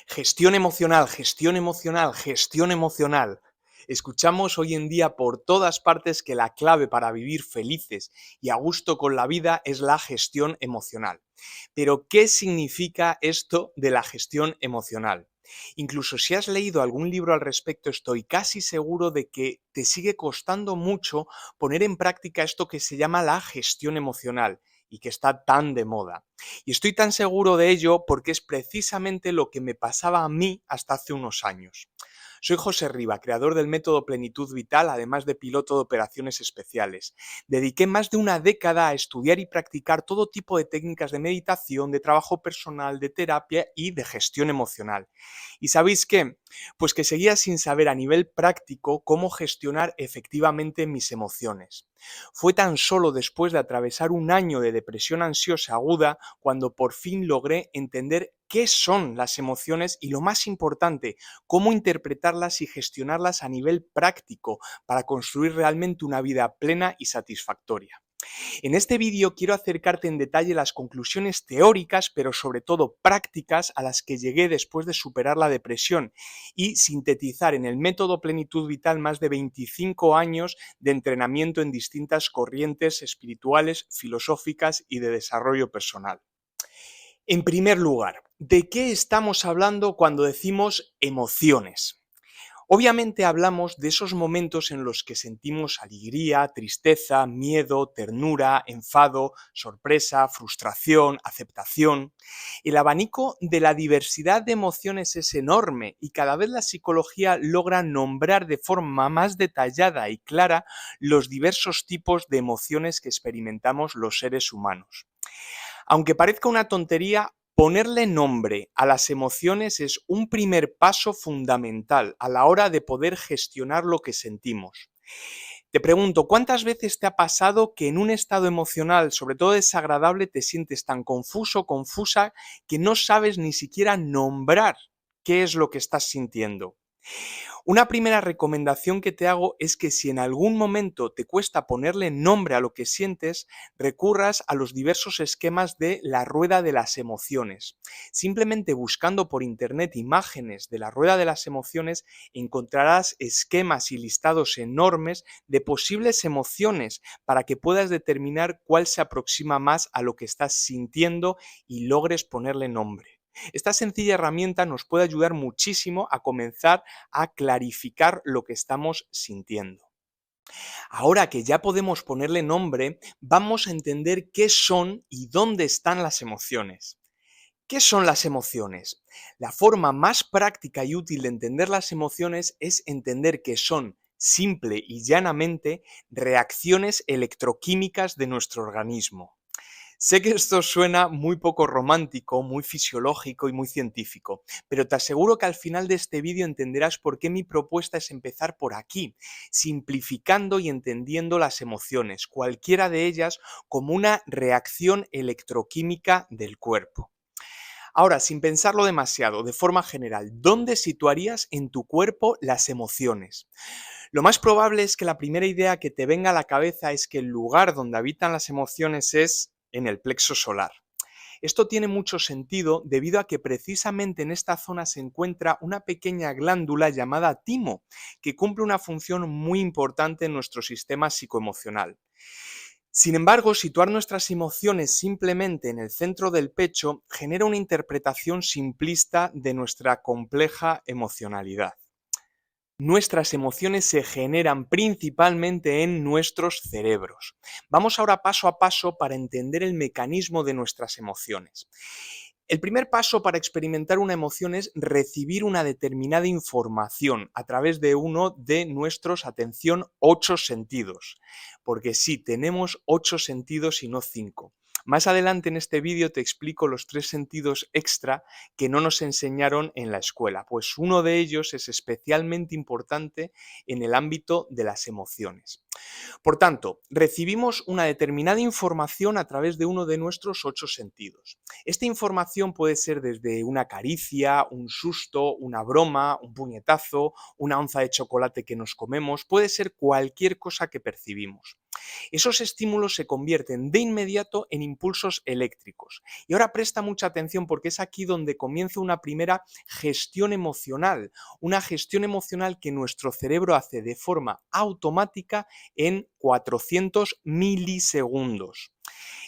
Gestión emocional, gestión emocional, gestión emocional. Escuchamos hoy en día por todas partes que la clave para vivir felices y a gusto con la vida es la gestión emocional. Pero, ¿qué significa esto de la gestión emocional? Incluso si has leído algún libro al respecto, estoy casi seguro de que te sigue costando mucho poner en práctica esto que se llama la gestión emocional y que está tan de moda. Y estoy tan seguro de ello porque es precisamente lo que me pasaba a mí hasta hace unos años. Soy José Riba, creador del método Plenitud Vital, además de piloto de operaciones especiales. Dediqué más de una década a estudiar y practicar todo tipo de técnicas de meditación, de trabajo personal, de terapia y de gestión emocional. ¿Y sabéis qué? Pues que seguía sin saber a nivel práctico cómo gestionar efectivamente mis emociones. Fue tan solo después de atravesar un año de depresión ansiosa aguda cuando por fin logré entender qué son las emociones y, lo más importante, cómo interpretarlas y gestionarlas a nivel práctico para construir realmente una vida plena y satisfactoria. En este vídeo quiero acercarte en detalle las conclusiones teóricas, pero sobre todo prácticas, a las que llegué después de superar la depresión y sintetizar en el método Plenitud Vital más de 25 años de entrenamiento en distintas corrientes espirituales, filosóficas y de desarrollo personal. En primer lugar, ¿de qué estamos hablando cuando decimos emociones? Obviamente hablamos de esos momentos en los que sentimos alegría, tristeza, miedo, ternura, enfado, sorpresa, frustración, aceptación. El abanico de la diversidad de emociones es enorme y cada vez la psicología logra nombrar de forma más detallada y clara los diversos tipos de emociones que experimentamos los seres humanos. Aunque parezca una tontería, ponerle nombre a las emociones es un primer paso fundamental a la hora de poder gestionar lo que sentimos. Te pregunto, ¿cuántas veces te ha pasado que en un estado emocional, sobre todo desagradable, te sientes tan confuso, confusa, que no sabes ni siquiera nombrar qué es lo que estás sintiendo? Una primera recomendación que te hago es que, si en algún momento te cuesta ponerle nombre a lo que sientes, recurras a los diversos esquemas de la rueda de las emociones. Simplemente buscando por internet imágenes de la rueda de las emociones encontrarás esquemas y listados enormes de posibles emociones para que puedas determinar cuál se aproxima más a lo que estás sintiendo y logres ponerle nombre. Esta sencilla herramienta nos puede ayudar muchísimo a comenzar a clarificar lo que estamos sintiendo. Ahora que ya podemos ponerle nombre, vamos a entender qué son y dónde están las emociones. ¿Qué son las emociones? La forma más práctica y útil de entender las emociones es entender que son, simple y llanamente, reacciones electroquímicas de nuestro organismo. Sé que esto suena muy poco romántico, muy fisiológico y muy científico, pero te aseguro que al final de este vídeo entenderás por qué mi propuesta es empezar por aquí, simplificando y entendiendo las emociones, cualquiera de ellas, como una reacción electroquímica del cuerpo. Ahora, sin pensarlo demasiado, de forma general, ¿dónde situarías en tu cuerpo las emociones? Lo más probable es que la primera idea que te venga a la cabeza es que el lugar donde habitan las emociones es en el plexo solar. Esto tiene mucho sentido debido a que precisamente en esta zona se encuentra una pequeña glándula llamada timo, que cumple una función muy importante en nuestro sistema psicoemocional. Sin embargo, situar nuestras emociones simplemente en el centro del pecho genera una interpretación simplista de nuestra compleja emocionalidad. Nuestras emociones se generan principalmente en nuestros cerebros. Vamos ahora paso a paso para entender el mecanismo de nuestras emociones. El primer paso para experimentar una emoción es recibir una determinada información a través de uno de nuestros, atención, 8 sentidos. Porque sí, tenemos 8 sentidos y no 5. Más adelante en este vídeo te explico los 3 sentidos extra que no nos enseñaron en la escuela, pues uno de ellos es especialmente importante en el ámbito de las emociones. Por tanto, recibimos una determinada información a través de uno de nuestros 8 sentidos. Esta información puede ser desde una caricia, un susto, una broma, un puñetazo, una onza de chocolate que nos comemos, puede ser cualquier cosa que percibimos. Esos estímulos se convierten de inmediato en impulsos eléctricos. Y ahora presta mucha atención porque es aquí donde comienza una primera gestión emocional, una gestión emocional que nuestro cerebro hace de forma automática en 400 milisegundos.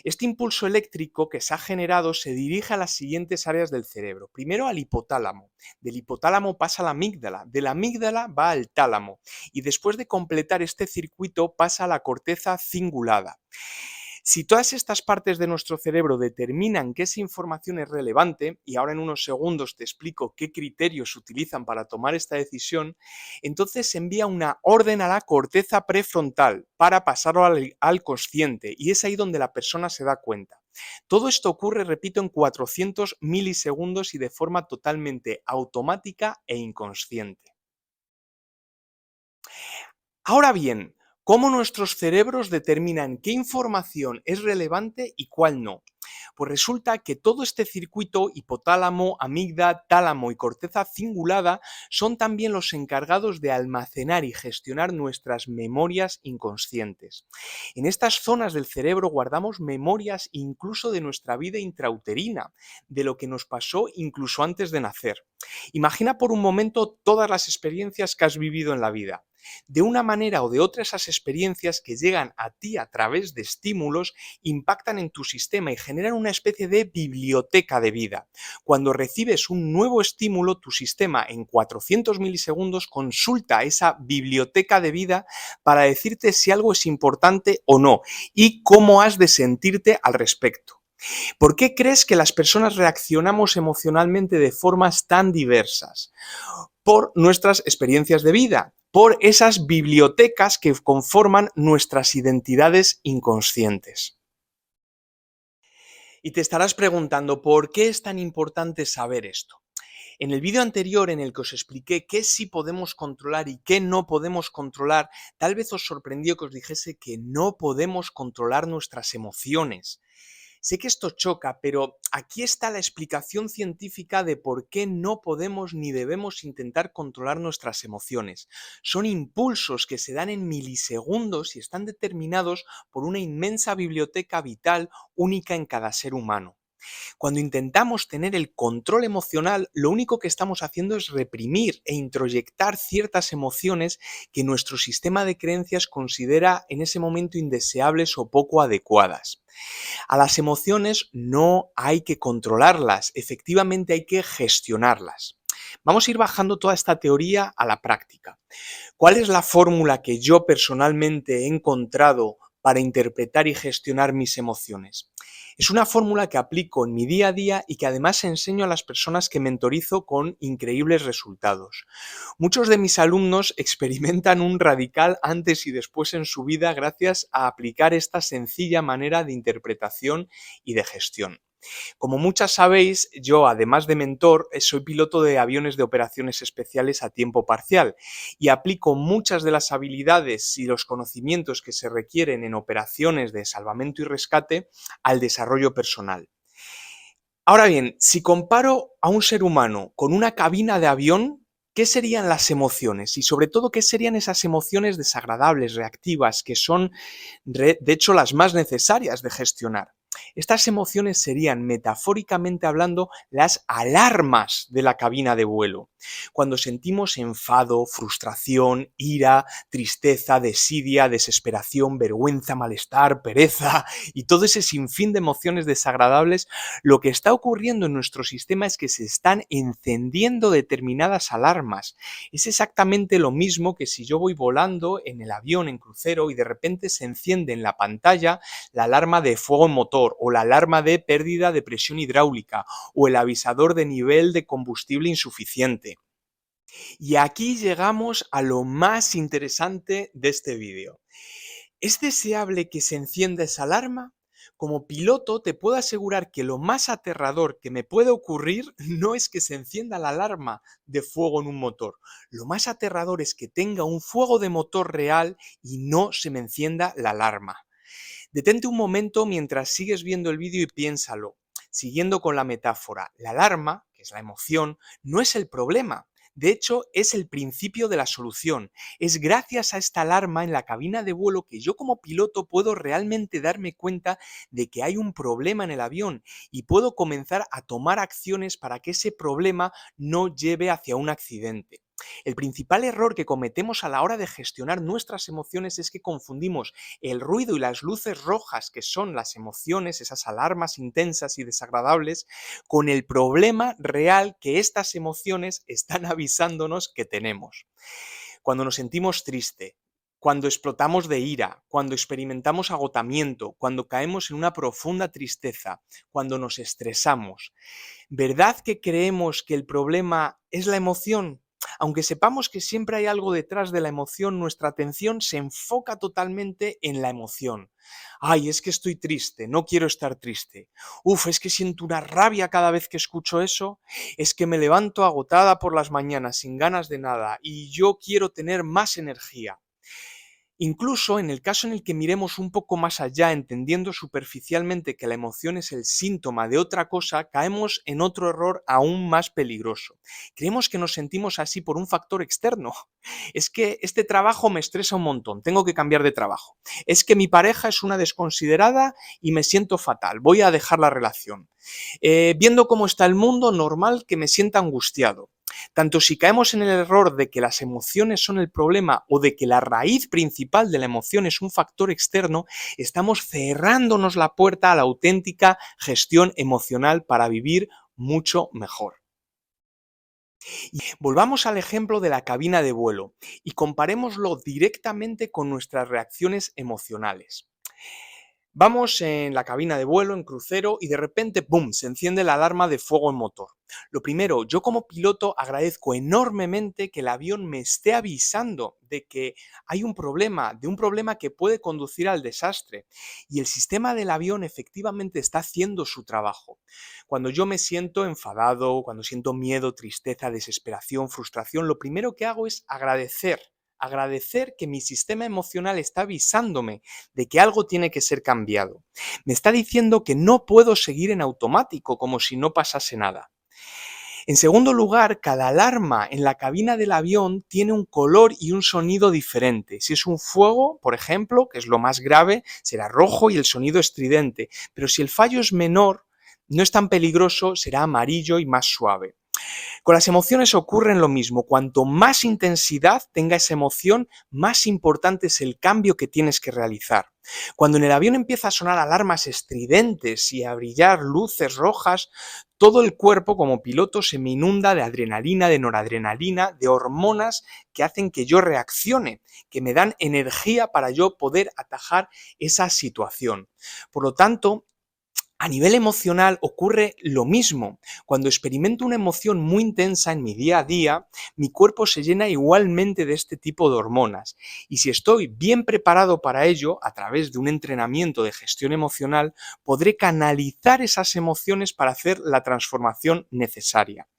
Este impulso eléctrico que se ha generado se dirige a las siguientes áreas del cerebro. Primero al hipotálamo. Del hipotálamo pasa a la amígdala. De la amígdala va al tálamo. Y después de completar este circuito pasa a la corteza cingulada. Si todas estas partes de nuestro cerebro determinan que esa información es relevante, y ahora en unos segundos te explico qué criterios se utilizan para tomar esta decisión, entonces se envía una orden a la corteza prefrontal para pasarlo al consciente, y es ahí donde la persona se da cuenta. Todo esto ocurre, repito, en 400 milisegundos y de forma totalmente automática e inconsciente. Ahora bien, ¿cómo nuestros cerebros determinan qué información es relevante y cuál no? Pues resulta que todo este circuito, hipotálamo, amígdala, tálamo y corteza cingulada, son también los encargados de almacenar y gestionar nuestras memorias inconscientes. En estas zonas del cerebro guardamos memorias incluso de nuestra vida intrauterina, de lo que nos pasó incluso antes de nacer. Imagina por un momento todas las experiencias que has vivido en la vida. De una manera o de otra, esas experiencias que llegan a ti a través de estímulos impactan en tu sistema y generan una especie de biblioteca de vida. Cuando recibes un nuevo estímulo, tu sistema en 400 milisegundos consulta esa biblioteca de vida para decirte si algo es importante o no y cómo has de sentirte al respecto. ¿Por qué crees que las personas reaccionamos emocionalmente de formas tan diversas? Por nuestras experiencias de vida, por esas bibliotecas que conforman nuestras identidades inconscientes. Y te estarás preguntando, ¿por qué es tan importante saber esto? En el vídeo anterior en el que os expliqué qué sí podemos controlar y qué no podemos controlar, tal vez os sorprendió que os dijese que no podemos controlar nuestras emociones. Sé que esto choca, pero aquí está la explicación científica de por qué no podemos ni debemos intentar controlar nuestras emociones. Son impulsos que se dan en milisegundos y están determinados por una inmensa biblioteca vital única en cada ser humano. Cuando intentamos tener el control emocional, lo único que estamos haciendo es reprimir e introyectar ciertas emociones que nuestro sistema de creencias considera en ese momento indeseables o poco adecuadas. A las emociones no hay que controlarlas, efectivamente hay que gestionarlas. Vamos a ir bajando toda esta teoría a la práctica. ¿Cuál es la fórmula que yo personalmente he encontrado para interpretar y gestionar mis emociones? Es una fórmula que aplico en mi día a día y que además enseño a las personas que mentorizo con increíbles resultados. Muchos de mis alumnos experimentan un radical antes y después en su vida gracias a aplicar esta sencilla manera de interpretación y de gestión. Como muchas sabéis, yo además de mentor, soy piloto de aviones de operaciones especiales a tiempo parcial y aplico muchas de las habilidades y los conocimientos que se requieren en operaciones de salvamento y rescate al desarrollo personal. Ahora bien, si comparo a un ser humano con una cabina de avión, ¿qué serían las emociones? Y sobre todo, ¿qué serían esas emociones desagradables, reactivas, que son, de hecho, las más necesarias de gestionar? Estas emociones serían, metafóricamente hablando, las alarmas de la cabina de vuelo. Cuando sentimos enfado, frustración, ira, tristeza, desidia, desesperación, vergüenza, malestar, pereza y todo ese sinfín de emociones desagradables, lo que está ocurriendo en nuestro sistema es que se están encendiendo determinadas alarmas. Es exactamente lo mismo que si yo voy volando en el avión, en crucero, y de repente se enciende en la pantalla la alarma de fuego en motor o la alarma de pérdida de presión hidráulica o el avisador de nivel de combustible insuficiente. Y aquí llegamos a lo más interesante de este vídeo. ¿Es deseable que se encienda esa alarma? Como piloto te puedo asegurar que lo más aterrador que me puede ocurrir no es que se encienda la alarma de fuego en un motor. Lo más aterrador es que tenga un fuego de motor real y no se me encienda la alarma. Detente un momento mientras sigues viendo el vídeo y piénsalo. Siguiendo con la metáfora, la alarma, que es la emoción, no es el problema. De hecho, es el principio de la solución. Es gracias a esta alarma en la cabina de vuelo que yo como piloto puedo realmente darme cuenta de que hay un problema en el avión y puedo comenzar a tomar acciones para que ese problema no lleve hacia un accidente. El principal error que cometemos a la hora de gestionar nuestras emociones es que confundimos el ruido y las luces rojas, que son las emociones, esas alarmas intensas y desagradables, con el problema real que estas emociones están avisándonos que tenemos. Cuando nos sentimos tristes, cuando explotamos de ira, cuando experimentamos agotamiento, cuando caemos en una profunda tristeza, cuando nos estresamos, ¿verdad que creemos que el problema es la emoción? Aunque sepamos que siempre hay algo detrás de la emoción, nuestra atención se enfoca totalmente en la emoción. Ay, es que estoy triste, no quiero estar triste. Uf, es que siento una rabia cada vez que escucho eso. Es que me levanto agotada por las mañanas sin ganas de nada y yo quiero tener más energía. Incluso en el caso en el que miremos un poco más allá, entendiendo superficialmente que la emoción es el síntoma de otra cosa, caemos en otro error aún más peligroso. Creemos que nos sentimos así por un factor externo. Es que este trabajo me estresa un montón, tengo que cambiar de trabajo. Es que mi pareja es una desconsiderada y me siento fatal, voy a dejar la relación. Viendo cómo está el mundo, normal que me sienta angustiado. Tanto si caemos en el error de que las emociones son el problema o de que la raíz principal de la emoción es un factor externo, estamos cerrándonos la puerta a la auténtica gestión emocional para vivir mucho mejor. Y volvamos al ejemplo de la cabina de vuelo y comparémoslo directamente con nuestras reacciones emocionales. Vamos en la cabina de vuelo, en crucero, y de repente, ¡pum!, se enciende la alarma de fuego en motor. Lo primero, yo como piloto agradezco enormemente que el avión me esté avisando de que hay un problema, de un problema que puede conducir al desastre. Y el sistema del avión efectivamente está haciendo su trabajo. Cuando yo me siento enfadado, cuando siento miedo, tristeza, desesperación, frustración, lo primero que hago es agradecer que mi sistema emocional está avisándome de que algo tiene que ser cambiado. Me está diciendo que no puedo seguir en automático como si no pasase nada. En segundo lugar, cada alarma en la cabina del avión tiene un color y un sonido diferente. Si es un fuego, por ejemplo, que es lo más grave, será rojo y el sonido estridente. Pero si el fallo es menor, no es tan peligroso, será amarillo y más suave. Con las emociones ocurre lo mismo. Cuanto más intensidad tenga esa emoción, más importante es el cambio que tienes que realizar. Cuando en el avión empieza a sonar alarmas estridentes y a brillar luces rojas, todo el cuerpo como piloto se me inunda de adrenalina, de noradrenalina, de hormonas que hacen que yo reaccione, que me dan energía para yo poder atajar esa situación. Por lo tanto, a nivel emocional ocurre lo mismo. Cuando experimento una emoción muy intensa en mi día a día, mi cuerpo se llena igualmente de este tipo de hormonas. Y si estoy bien preparado para ello, a través de un entrenamiento de gestión emocional, podré canalizar esas emociones para hacer la transformación necesaria.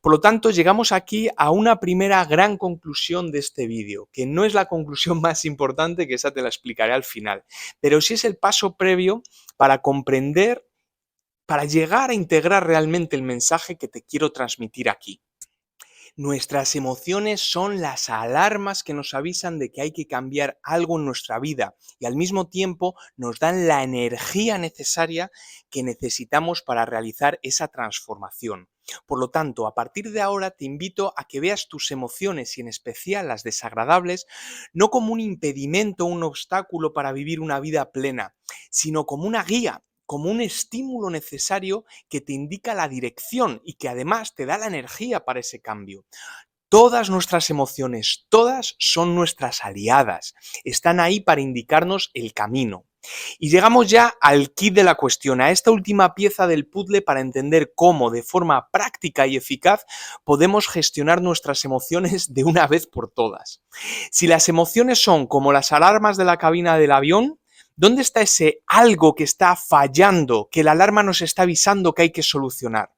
Por lo tanto, llegamos aquí a una primera gran conclusión de este vídeo, que no es la conclusión más importante, que esa te la explicaré al final, pero sí es el paso previo para comprender, para llegar a integrar realmente el mensaje que te quiero transmitir aquí. Nuestras emociones son las alarmas que nos avisan de que hay que cambiar algo en nuestra vida y al mismo tiempo nos dan la energía necesaria que necesitamos para realizar esa transformación. Por lo tanto, a partir de ahora te invito a que veas tus emociones y en especial las desagradables no como un impedimento o un obstáculo para vivir una vida plena, sino como una guía, como un estímulo necesario que te indica la dirección y que además te da la energía para ese cambio. Todas nuestras emociones, todas son nuestras aliadas, están ahí para indicarnos el camino. Y llegamos ya al kit de la cuestión, a esta última pieza del puzzle para entender cómo de forma práctica y eficaz podemos gestionar nuestras emociones de una vez por todas. Si las emociones son como las alarmas de la cabina del avión, ¿Dónde está ese algo que está fallando, que la alarma nos está avisando que hay que solucionar?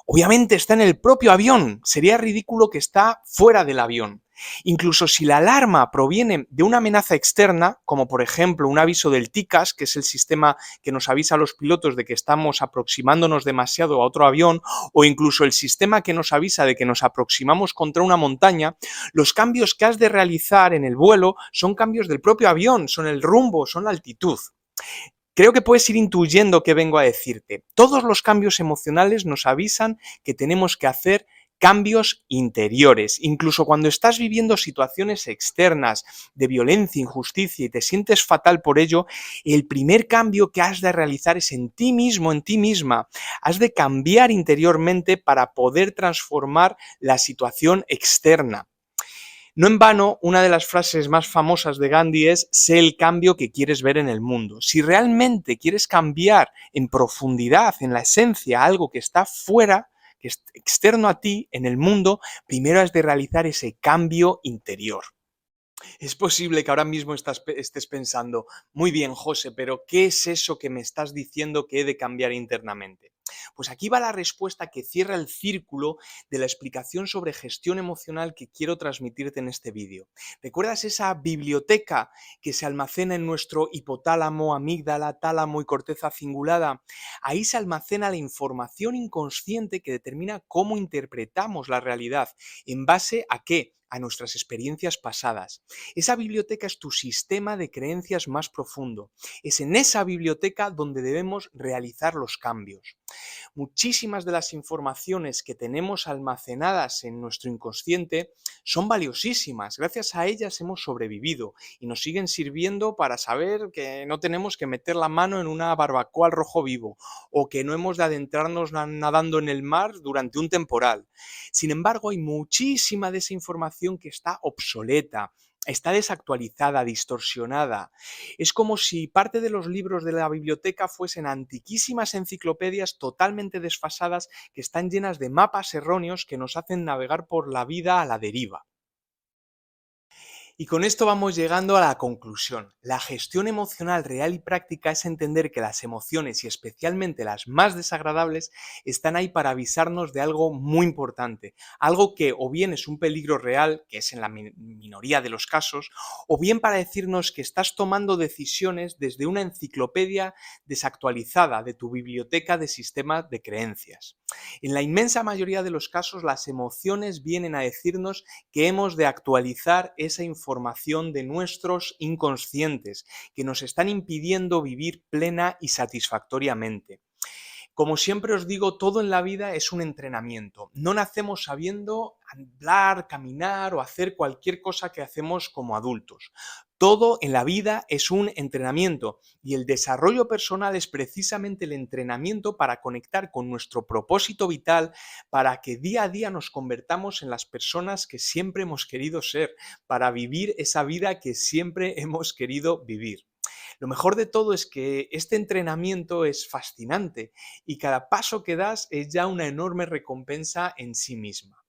Obviamente está en el propio avión, sería ridículo que está fuera del avión. Incluso si la alarma proviene de una amenaza externa, como por ejemplo un aviso del TICAS, que es el sistema que nos avisa a los pilotos de que estamos aproximándonos demasiado a otro avión, o incluso el sistema que nos avisa de que nos aproximamos contra una montaña, los cambios que has de realizar en el vuelo son cambios del propio avión, son el rumbo, son la altitud. Creo que puedes ir intuyendo qué vengo a decirte. Todos los cambios emocionales nos avisan que tenemos que hacer cambios interiores. Incluso cuando estás viviendo situaciones externas de violencia, injusticia y te sientes fatal por ello, el primer cambio que has de realizar es en ti mismo, en ti misma. Has de cambiar interiormente para poder transformar la situación externa. No en vano, una de las frases más famosas de Gandhi es: sé el cambio que quieres ver en el mundo. Si realmente quieres cambiar en profundidad, en la esencia, algo que está fuera, que es externo a ti, en el mundo, primero has de realizar ese cambio interior. Es posible que ahora mismo estés pensando: muy bien, José, pero ¿qué es eso que me estás diciendo que he de cambiar internamente? Pues aquí va la respuesta que cierra el círculo de la explicación sobre gestión emocional que quiero transmitirte en este vídeo. ¿Recuerdas esa biblioteca que se almacena en nuestro hipotálamo, amígdala, tálamo y corteza cingulada? Ahí se almacena la información inconsciente que determina cómo interpretamos la realidad. ¿En base a qué? A nuestras experiencias pasadas. Esa biblioteca es tu sistema de creencias más profundo. Es en esa biblioteca donde debemos realizar los cambios. Muchísimas de las informaciones que tenemos almacenadas en nuestro inconsciente son valiosísimas. Gracias a ellas hemos sobrevivido y nos siguen sirviendo para saber que no tenemos que meter la mano en una barbacoa al rojo vivo o que no hemos de adentrarnos nadando en el mar durante un temporal. Sin embargo, hay muchísima de esa información que está obsoleta, está desactualizada, distorsionada. Es como si parte de los libros de la biblioteca fuesen antiquísimas enciclopedias totalmente desfasadas que están llenas de mapas erróneos que nos hacen navegar por la vida a la deriva. Y con esto vamos llegando a la conclusión. La gestión emocional real y práctica es entender que las emociones, y especialmente las más desagradables, están ahí para avisarnos de algo muy importante, algo que o bien es un peligro real, que es en la minoría de los casos, o bien para decirnos que estás tomando decisiones desde una enciclopedia desactualizada de tu biblioteca de sistemas de creencias. En la inmensa mayoría de los casos, las emociones vienen a decirnos que hemos de actualizar esa información de nuestros inconscientes, que nos están impidiendo vivir plena y satisfactoriamente. Como siempre os digo, todo en la vida es un entrenamiento. No nacemos sabiendo hablar, caminar o hacer cualquier cosa que hacemos como adultos. Todo en la vida es un entrenamiento y el desarrollo personal es precisamente el entrenamiento para conectar con nuestro propósito vital, para que día a día nos convertamos en las personas que siempre hemos querido ser, para vivir esa vida que siempre hemos querido vivir. Lo mejor de todo es que este entrenamiento es fascinante y cada paso que das es ya una enorme recompensa en sí misma.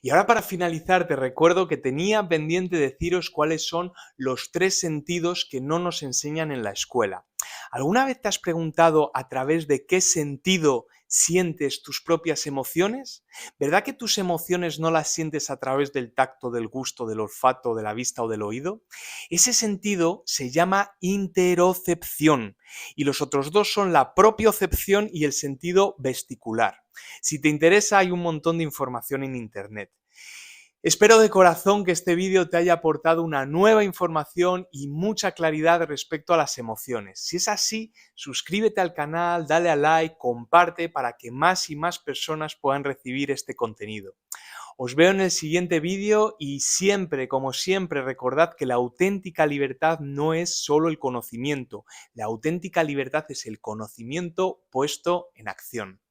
Y ahora, para finalizar, te recuerdo que tenía pendiente deciros cuáles son los 3 sentidos que no nos enseñan en la escuela. ¿Alguna vez te has preguntado a través de qué sentido sientes tus propias emociones? ¿Verdad que tus emociones no las sientes a través del tacto, del gusto, del olfato, de la vista o del oído? Ese sentido se llama interocepción y los otros dos son la propiocepción y el sentido vesticular. Si te interesa, hay un montón de información en internet. Espero de corazón que este vídeo te haya aportado una nueva información y mucha claridad respecto a las emociones. Si es así, suscríbete al canal, dale a like, comparte para que más y más personas puedan recibir este contenido. Os veo en el siguiente vídeo y siempre, como siempre, recordad que la auténtica libertad no es solo el conocimiento. La auténtica libertad es el conocimiento puesto en acción.